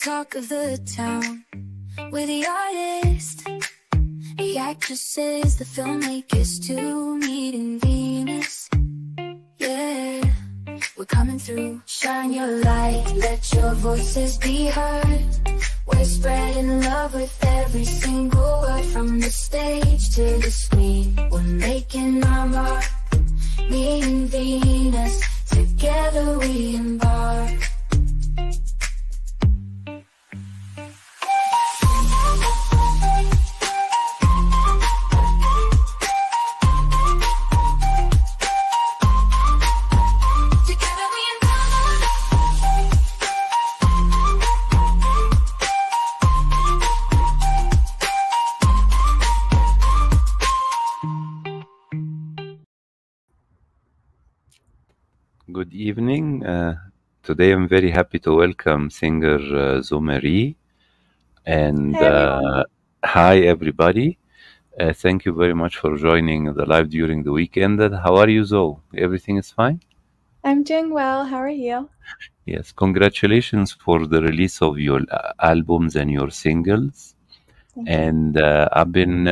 Talk of the town. We're the artists, the actresses, the filmmakers too, meeting Venus. Yeah, we're coming through. Shine your light, let your voices be heard. We're spreading love with every single word, from the stage to the screen. We're making our mark, me and Venus, together we embark. Good evening. Today I'm very happy to welcome singer Zomari. And Hey everyone. hi, everybody. Thank you very much for joining the live during the weekend. How are you, Zo? Everything is fine? I'm doing well. How are you? Yes. Congratulations for the release of your albums and your singles. Thank you. And I've been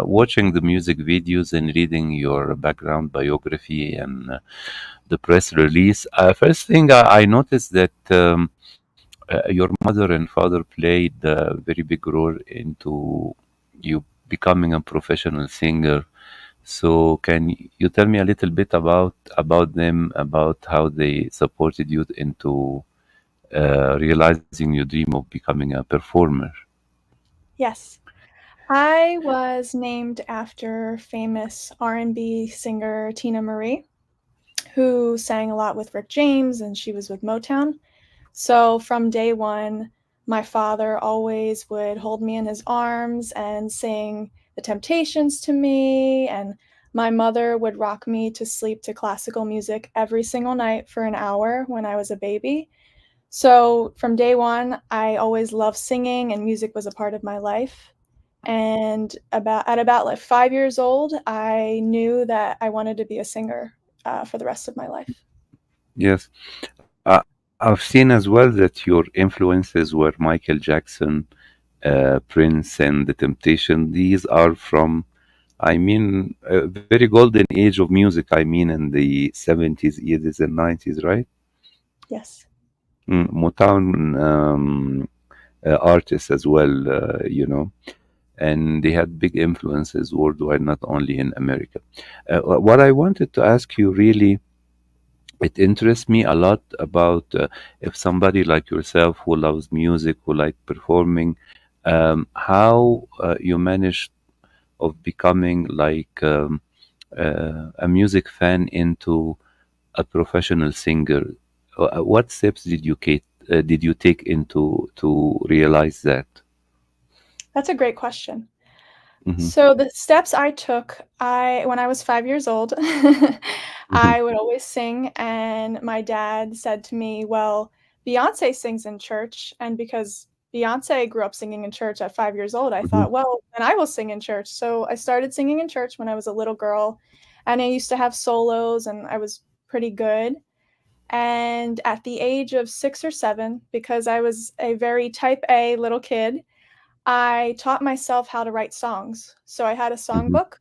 watching the music videos and reading your background biography and the press release. First thing I noticed that your mother and father played a very big role into you becoming a professional singer. So can you tell me a little bit about them, about how they supported you into realizing your dream of becoming a performer? Yes. I was named after famous R&B singer Tina Marie, who sang a lot with Rick James, and she was with Motown. So from day one, my father always would hold me in his arms and sing The Temptations to me, and my mother would rock me to sleep to classical music every single night for an hour when I was a baby. So from day one, I always loved singing, and music was a part of my life. And at about like 5 years old, I knew that I wanted to be a singer for the rest of my life. Yes. I've seen as well that your influences were Michael Jackson, Prince, and The Temptation. These are from, I mean, a very golden age of music. I mean, in the 70s, 80s, and 90s, right? Yes. Motown artists as well, and they had big influences worldwide, not only in America. What I wanted to ask you really, it interests me a lot about if somebody like yourself who loves music, who like performing, how you managed of becoming like a music fan into a professional singer. What steps did you take into to realize that? That's a great question. Hmm. So the steps I took, when I was 5 years old, Hmm. I would always sing, and my dad said to me, "Well, Beyonce sings in church," and because Beyonce grew up singing in church at 5 years old, I Hmm. thought, "Well, then I will sing in church." So I started singing in church when I was a little girl, and I used to have solos, and I was pretty good. And at the age of 6 or 7, because I was a very type A little kid, I taught myself how to write songs. So I had a Hmm. songbook,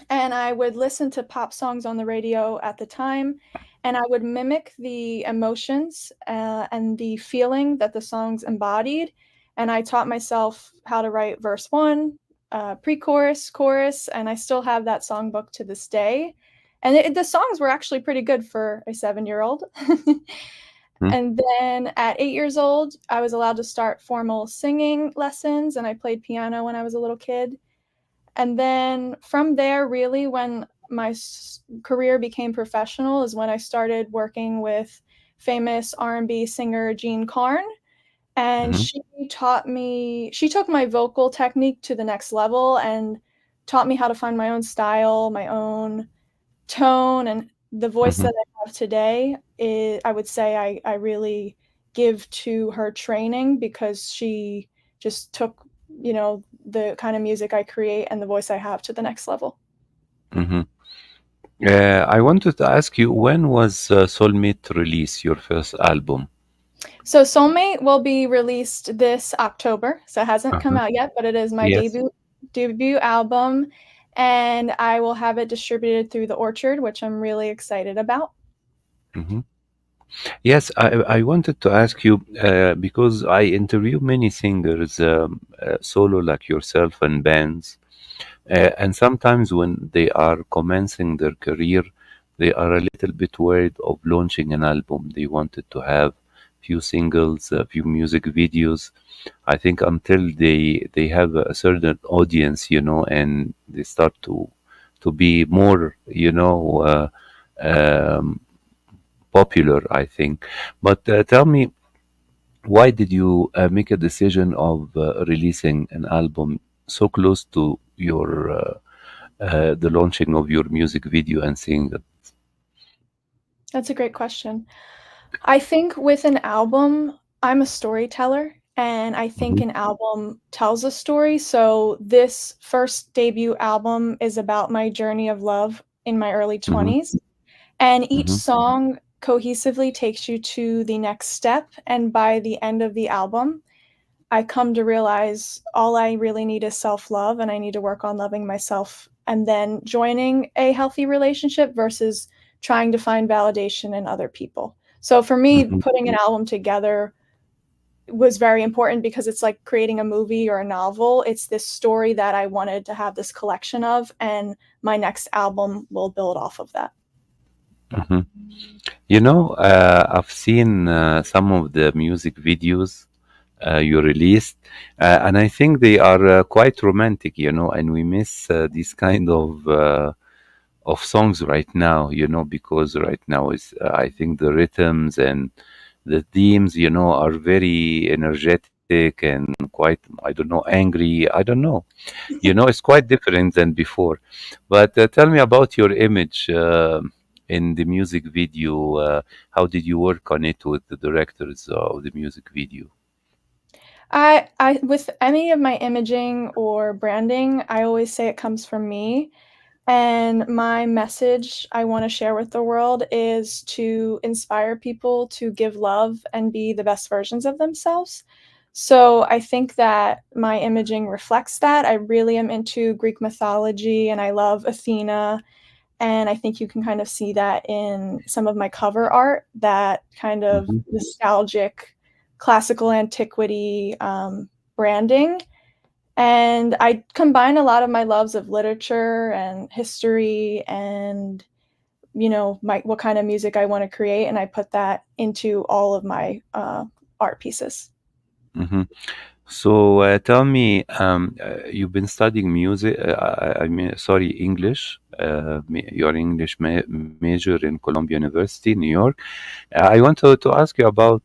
and I would listen to pop songs on the radio at the time, and I would mimic the emotions and the feeling that the songs embodied. And I taught myself how to write verse one, pre-chorus, chorus, and I still have that songbook to this day. And the songs were actually pretty good for a 7-year-old. And then at 8 years old, I was allowed to start formal singing lessons, and I played piano when I was a little kid. And then from there, really, when my career became professional, is when I started working with famous R&B singer Jean Carn. And Hmm. she took my vocal technique to the next level and taught me how to find my own style, my own tone, and the voice Hmm. that I have today is, I would say, I really give to her training, because she just took, the kind of music I create and the voice I have to the next level. Hmm. I wanted to ask you, when was Soulmate release your first album? So Soulmate will be released this October. So it hasn't come Uh-huh. out yet, but it is my Yes. debut album, and I will have it distributed through the Orchard, which I'm really excited about. Hmm. Yes, I wanted to ask you because I interview many singers, solo like yourself, and bands. And sometimes when they are commencing their career, they are a little bit worried of launching an album. They wanted to have few singles, a few music videos. I think until they have a certain audience, and they start to be more, um, popular. I think. But tell me, why did you make a decision of releasing an album so close to your the launching of your music video and single? That's a great question. I think with an album, I'm a storyteller, and I think Hmm. an album tells a story. So this first debut album is about my journey of love in my early Hmm. 20s. And each Hmm. song cohesively takes you to the next step. And by the end of the album, I come to realize all I really need is self love, and I need to work on loving myself and then joining a healthy relationship versus trying to find validation in other people. So for me, Hmm. putting an album together was very important because it's like creating a movie or a novel. It's this story that I wanted to have this collection of, and my next album will build off of that. Hmm. I've seen some of the music videos you released, and I think they are quite romantic, and we miss this kind of songs right now, because right now is I think the rhythms and the themes, are very energetic and quite, I don't know, angry. I don't know. It's quite different than before. But tell me about your image in the music video. How did you work on it with the directors of the music video? I with any of my imaging or branding, I always say it comes from me. And my message I want to share with the world is to inspire people to give love and be the best versions of themselves. So I think that my imaging reflects that. I really am into Greek mythology and I love Athena. And I think you can kind of see that in some of my cover art, that kind of Hmm. nostalgic classical antiquity branding. And I combine a lot of my loves of literature and history and my what kind of music I want to create, and I put that into all of my art pieces. Hmm. So tell me, you've been studying music. I mean, sorry, English. Your English major in Columbia University, New York. I want to ask you about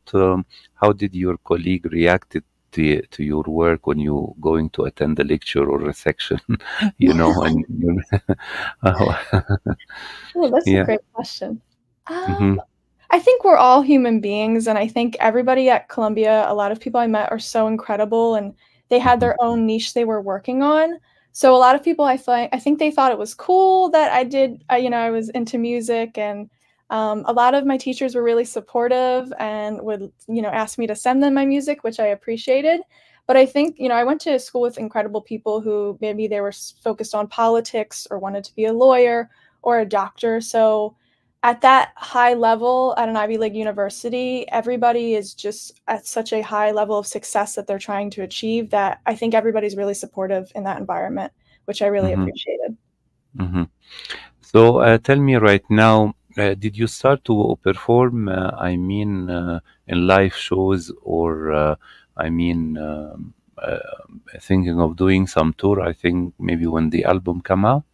how did your colleague reacted to your work when you going to attend a lecture or a section, and Oh, that's a yeah. great question. Hmm. I think we're all human beings, and I think everybody at Columbia, a lot of people I met are so incredible, and they had Hmm. their own niche they were working on. So a lot of people, I think they thought it was cool that I was into music, and a lot of my teachers were really supportive and would ask me to send them my music, which I appreciated. But I think I went to school with incredible people who maybe they were focused on politics or wanted to be a lawyer or a doctor. So at that high level at an Ivy League university, everybody is just at such a high level of success that they're trying to achieve that I think everybody's really supportive in that environment, which I really Hmm. appreciated. Hmm. So tell me right now, did you start to perform? I mean, in live shows, or I mean, thinking of doing some tour. I think maybe when the album come out.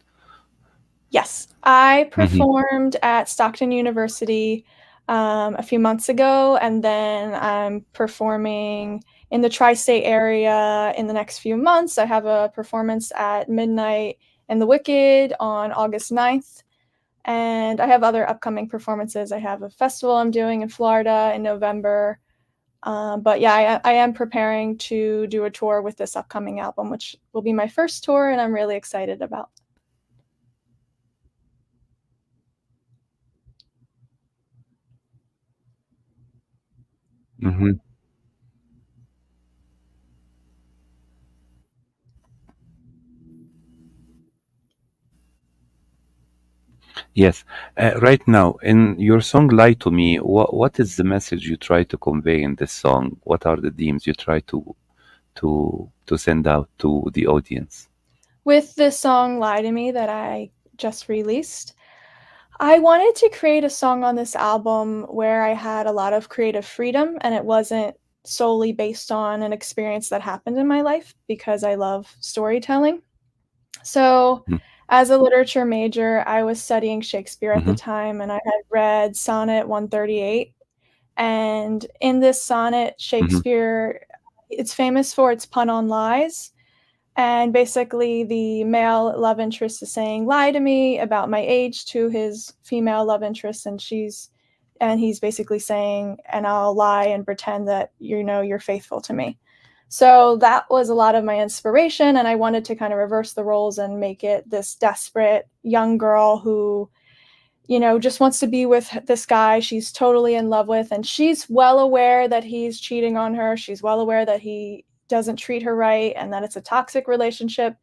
Yes, I Hmm. performed at Stockton University a few months ago, and then I'm performing in the tri-state area in the next few months. I have a performance at Midnight in the Wicked on August 9th. And I have other upcoming performances. I have a festival I'm doing in Florida in November. But yeah, I am preparing to do a tour with this upcoming album, which will be my first tour, and I'm really excited about. Hmm. Yes. Right now, in your song "Lie to Me," what is the message you try to convey in this song? What are the themes you try to send out to the audience? With this song Lie to Me that I just released, I wanted to create a song on this album where I had a lot of creative freedom and it wasn't solely based on an experience that happened in my life because I love storytelling. So, as a literature major, I was studying Shakespeare at the Mm-hmm. time and I had read Sonnet 138. And in this sonnet, Mm-hmm. Shakespeare, it's famous for its pun on lies. And basically, the male love interest is saying, lie to me about my age to his female love interest. And he's basically saying, and I'll lie and pretend that, you're faithful to me. So that was a lot of my inspiration. And I wanted to kind of reverse the roles and make it this desperate young girl who just wants to be with this guy she's totally in love with. And she's well aware that he's cheating on her. She's well aware that he doesn't treat her right and that it's a toxic relationship.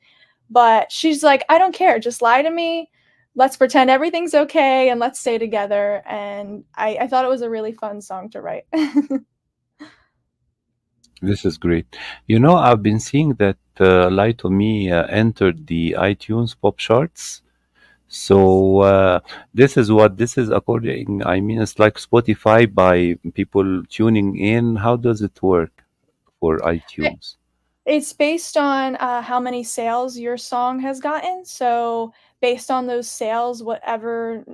But she's like, I don't care. Just lie to me. Let's pretend everything's okay and let's stay together. And I thought it was a really fun song to write. This is great. You know, I've been seeing that "Lie to Me" entered the iTunes pop charts. So this is according. I mean, it's like Spotify by people tuning in. How does it work for iTunes? It's based on how many sales your song has gotten. So, based on those sales, whatever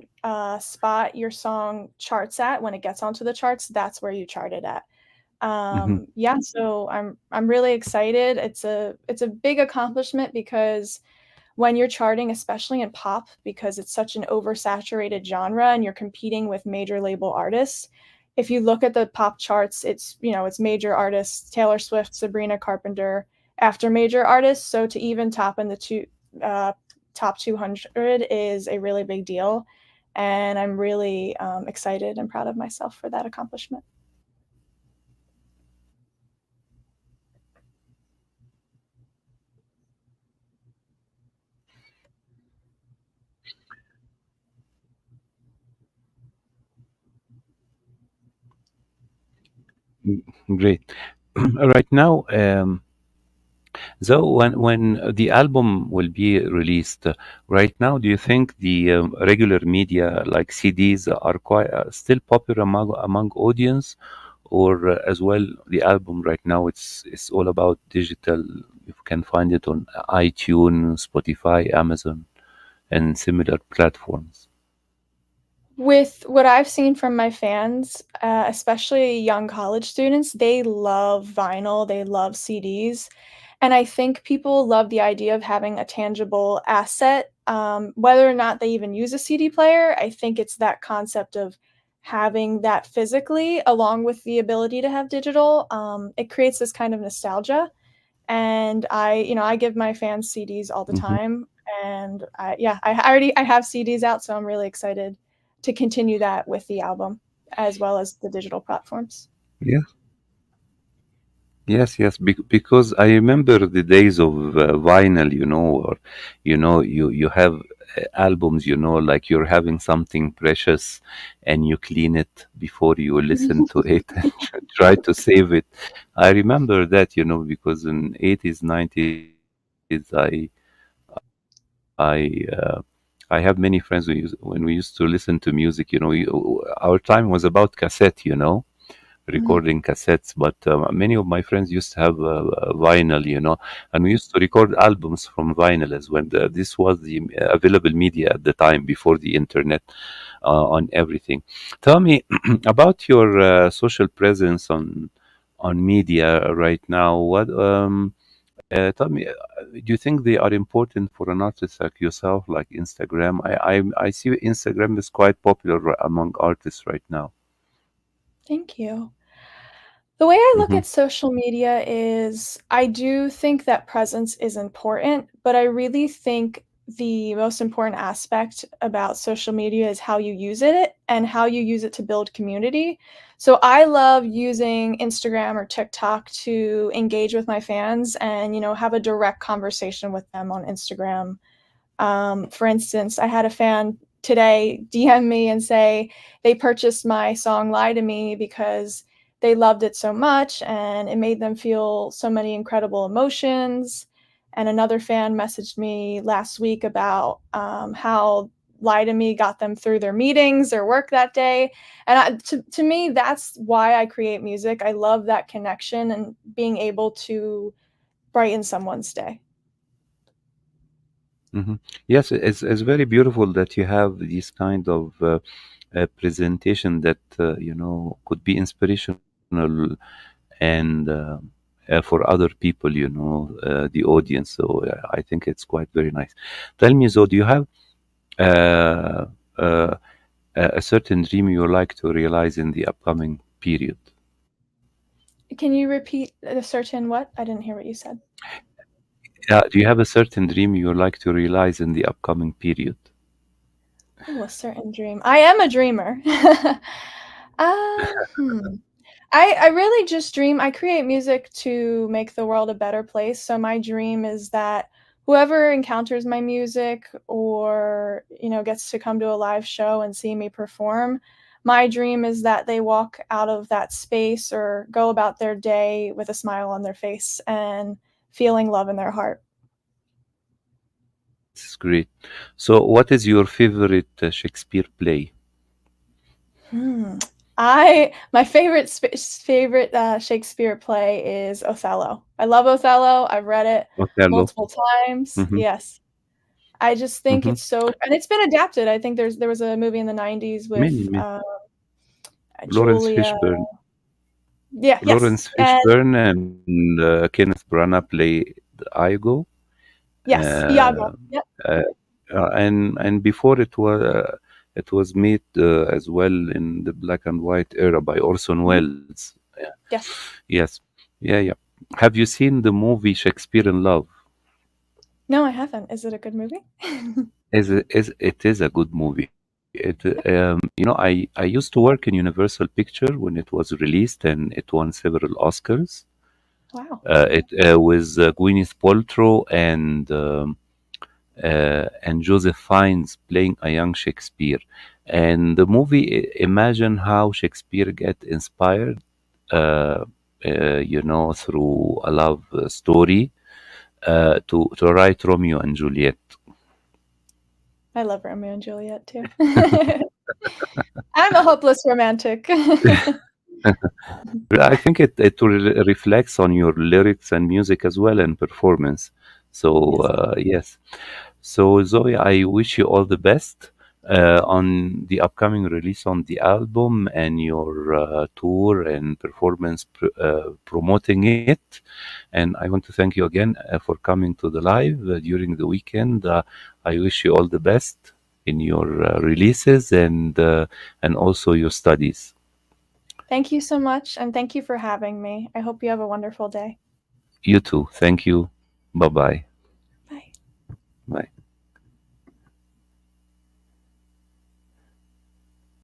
spot your song charts at when it gets onto the charts, that's where you chart it at. Hmm. Yeah, so I'm really excited. It's a big accomplishment because when you're charting, especially in pop, because it's such an oversaturated genre and you're competing with major label artists. If you look at the pop charts, it's major artists, Taylor Swift, Sabrina Carpenter, after major artists. So to even top in the uh, top 200 is a really big deal. And I'm really excited and proud of myself for that accomplishment. Great. Right now, so when the album will be released, right now, do you think the regular media like CDs are quite still popular among audience, or as well the album right now it's all about digital? You can find it on iTunes, Spotify, Amazon, and similar platforms. With what I've seen from my fans, especially young college students, they love vinyl, they love CDs, and I think people love the idea of having a tangible asset, whether or not they even use a CD player. I think it's that concept of having that physically along with the ability to have digital. It creates this kind of nostalgia, and I give my fans CDs all the Hmm. time, and I have CDs out, so I'm really excited to continue that with the album as well as the digital platforms. Yes, yes, because I remember the days of vinyl, or you have albums, like you're having something precious, and you clean it before you listen to it and try to save it. I remember that, because in 80s, 90s, I I have many friends when we used to listen to music, our time was about cassette, Mhm. recording cassettes, but many of my friends used to have vinyl, and we used to record albums from vinyl as well. This was the available media at the time before the internet on everything. Tell me about your social presence on media right now. Tell me, do you think they are important for an artist like yourself, like Instagram? I see Instagram is quite popular among artists right now. Thank you. The way I look Hmm. at social media is I do think that presence is important, but I really think the most important aspect about social media is how you use it and how you use it to build community. So I love using Instagram or TikTok to engage with my fans and, have a direct conversation with them on Instagram. For instance, I had a fan today DM me and say they purchased my song Lie to Me because they loved it so much and it made them feel so many incredible emotions. And another fan messaged me last week about how Lie to Me got them through their meetings or work that day. And to me, that's why I create music. I love that connection and being able to brighten someone's day. Hmm. Yes, it's very beautiful that you have this kind of presentation that could be inspirational and for other people, the audience. So I think it's quite very nice. Tell me, Zo, do you have uh, uh, a certain dream you would like to realize in the upcoming period? Can you repeat a certain what? I didn't hear what you said. Do you have a certain dream you would like to realize in the upcoming period? Oh, a certain dream. I am a dreamer. Hmm. I really just dream. I create music to make the world a better place. So my dream is that whoever encounters my music or, gets to come to a live show and see me perform, my dream is that they walk out of that space or go about their day with a smile on their face and feeling love in their heart. That's great. So, what is your favorite Shakespeare play? Hmm. My favorite Shakespeare play is Othello. I love Othello. I've read it Othello. multiple times. Hmm. Yes. I just think Hmm. it's so, and it's been adapted. I think there was a movie in the 90s with Many, many. Lawrence Julia. Fishburne. Yeah, yes. Lawrence And Fishburne and Kenneth Branagh play Iago. yes, Uh, Iago. Yep. and before it was made as well in the black and white era by Orson Mhm. Welles. Yeah. Yes. Yes, yeah, yeah. Have you seen the movie Shakespeare in Love? No, I haven't. Is it a good movie? It is a good movie. I used to work in Universal Picture when it was released, and it won several Oscars. Wow. It with Gwyneth Paltrow and Joseph Fiennes playing a young Shakespeare. And the movie, imagine how Shakespeare get inspired, through a love story to write Romeo and Juliet. I love Romeo and Juliet too. I'm a hopeless romantic. I think it reflects on your lyrics and music as well and performance. So Yes. yes. So Zoe, I wish you all the best on the upcoming release on the album and your tour and performance promoting it. And I want to thank you again for coming to the live during the weekend. I wish you all the best in your releases and also your studies. Thank you so much, and thank you for having me. I hope you have a wonderful day. You too. Thank you. Bye-bye. Bye. Bye.